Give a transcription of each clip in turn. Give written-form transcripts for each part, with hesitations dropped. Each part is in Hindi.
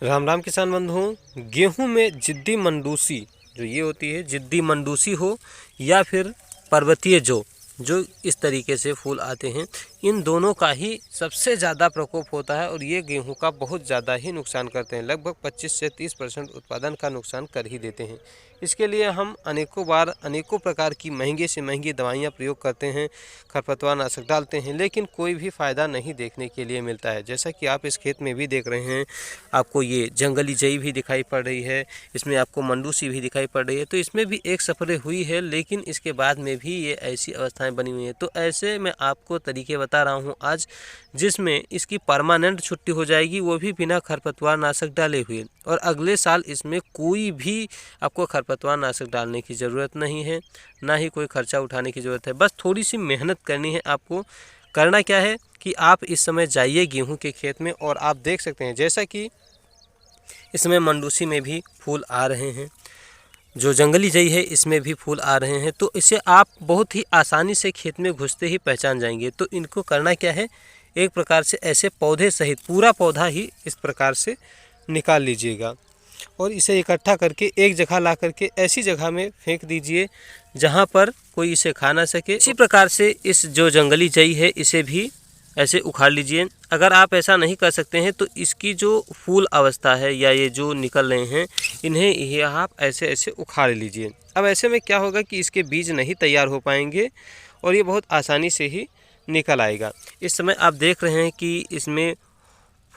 राम राम किसान बंधुओं। गेहूं में जिद्दी मंडूसी जो ये होती है, जिद्दी मंडूसी हो या फिर पर्वतीय जो इस तरीके से फूल आते हैं, इन दोनों का ही सबसे ज़्यादा प्रकोप होता है और ये गेहूं का बहुत ज़्यादा ही नुकसान करते हैं। लगभग 25 से 30% उत्पादन का नुकसान कर ही देते हैं। इसके लिए हम अनेकों बार अनेकों प्रकार की महंगे से महंगी दवाइयाँ प्रयोग करते हैं, खरपतवार नाशक डालते हैं, लेकिन कोई भी फ़ायदा नहीं देखने के लिए मिलता है। जैसा कि आप इस खेत में भी देख रहे हैं, आपको ये जंगली जई भी दिखाई पड़ रही है, इसमें आपको मंडूसी भी दिखाई पड़ रही है। तो इसमें भी एक स्प्रे हुई है, लेकिन इसके बाद में भी ये ऐसी अवस्थाएं बनी हुई हैं। तो ऐसे मैं आपको तरीके बता रहा हूं आज, जिसमें इसकी परमानेंट छुट्टी हो जाएगी, वो भी बिना खरपतवार नाशक डाले हुए। और अगले साल इसमें कोई भी आपको खरपतवार नाशक डालने की ज़रूरत नहीं है, ना ही कोई खर्चा उठाने की ज़रूरत है। बस थोड़ी सी मेहनत करनी है। आपको करना क्या है कि आप इस समय जाइए गेहूं के खेत में और आप देख सकते हैं, जैसा कि इसमें मंडूसी में भी फूल आ रहे हैं, जो जंगली जई है इसमें भी फूल आ रहे हैं। तो इसे आप बहुत ही आसानी से खेत में घुसते ही पहचान जाएंगे। तो इनको करना क्या है, एक प्रकार से ऐसे पौधे सहित पूरा पौधा ही इस प्रकार से निकाल लीजिएगा और इसे इकट्ठा करके एक जगह ला करके ऐसी जगह में फेंक दीजिए जहाँ पर कोई इसे खा ना सके। इसी प्रकार से इस जो जंगली जई है इसे भी ऐसे उखाड़ लीजिए। अगर आप ऐसा नहीं कर सकते हैं तो इसकी जो फूल अवस्था है या ये जो निकल रहे हैं, इन्हें ये आप ऐसे ऐसे उखाड़ लीजिए। अब ऐसे में क्या होगा कि इसके बीज नहीं तैयार हो पाएंगे और ये बहुत आसानी से ही निकल आएगा। इस समय आप देख रहे हैं कि इसमें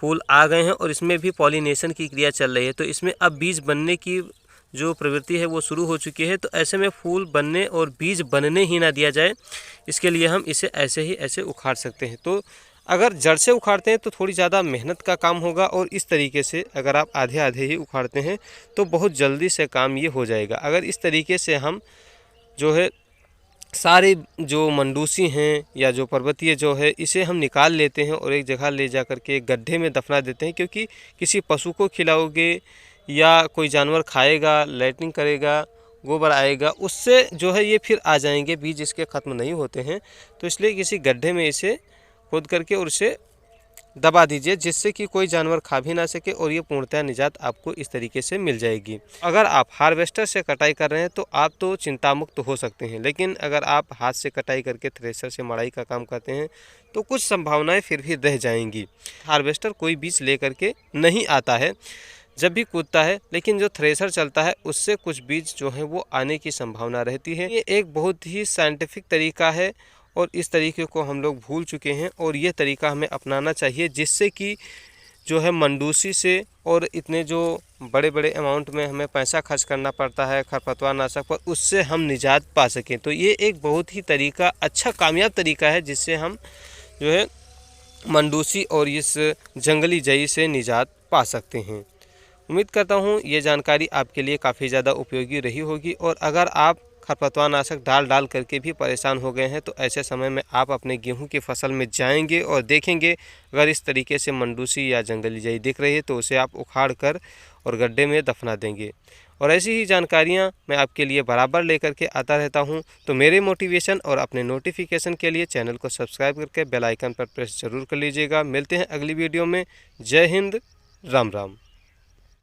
फूल आ गए हैं और इसमें भी पॉलिनेशन की क्रिया चल रही है। तो इसमें अब बीज बनने की जो प्रवृत्ति है वो शुरू हो चुकी है। तो ऐसे में फूल बनने और बीज बनने ही ना दिया जाए, इसके लिए हम इसे ऐसे ही ऐसे उखाड़ सकते हैं। तो अगर जड़ से उखाड़ते हैं तो थोड़ी ज़्यादा मेहनत का काम होगा, और इस तरीके से अगर आप आधे आधे ही उखाड़ते हैं तो बहुत जल्दी से काम ये हो जाएगा। अगर इस तरीके से हम जो है सारे जो मंडूसी हैं या जो पर्वतीय जो है इसे हम निकाल लेते हैं और एक जगह ले जा कर के एक गड्ढे में दफना देते हैं, क्योंकि किसी पशु को खिलाओगे या कोई जानवर खाएगा, लैट्रिन करेगा, गोबर आएगा, उससे जो है ये फिर आ जाएंगे, बीज इसके ख़त्म नहीं होते हैं। तो इसलिए किसी गड्ढे में इसे खोद करके और उसे दबा दीजिए, जिससे कि कोई जानवर खा भी ना सके और ये पूर्णतः निजात आपको इस तरीके से मिल जाएगी। अगर आप हार्वेस्टर से कटाई कर रहे हैं तो आप तो चिंता मुक्त हो सकते हैं, लेकिन अगर आप हाथ से कटाई करके थ्रेशर से मड़ाई का काम करते हैं तो कुछ संभावनाएं फिर भी रह जाएंगी। हार्वेस्टर कोई बीज लेकर के नहीं आता है जब भी कूदता है, लेकिन जो थ्रेशर चलता है उससे कुछ बीज जो है वो आने की संभावना रहती है। ये एक बहुत ही साइंटिफिक तरीका है और इस तरीके को हम लोग भूल चुके हैं और ये तरीका हमें अपनाना चाहिए, जिससे कि जो है मंडूसी से और इतने जो बड़े बड़े अमाउंट में हमें पैसा खर्च करना पड़ता है खरपतवार नाशक पर, उससे हम निजात पा सकें। तो ये एक बहुत ही तरीका, अच्छा कामयाब तरीका है, जिससे हम जो है मंडूसी और इस जंगली जई से निजात पा सकते हैं। उम्मीद करता हूँ ये जानकारी आपके लिए काफ़ी ज़्यादा उपयोगी रही होगी। और अगर आप खरपतवार नाशक डाल करके भी परेशान हो गए हैं तो ऐसे समय में आप अपने गेहूं की फसल में जाएंगे और देखेंगे, अगर इस तरीके से मंडूसी या जंगली जई दिख रही है तो उसे आप उखाड़ कर और गड्ढे में दफना देंगे। और ऐसी ही जानकारियां मैं आपके लिए बराबर लेकर के आता रहता हूं। तो मेरे मोटिवेशन और अपने नोटिफिकेशन के लिए चैनल को सब्सक्राइब करके बेल आइकन पर प्रेस जरूर कर लीजिएगा। मिलते हैं अगली वीडियो में। जय हिंद, राम राम।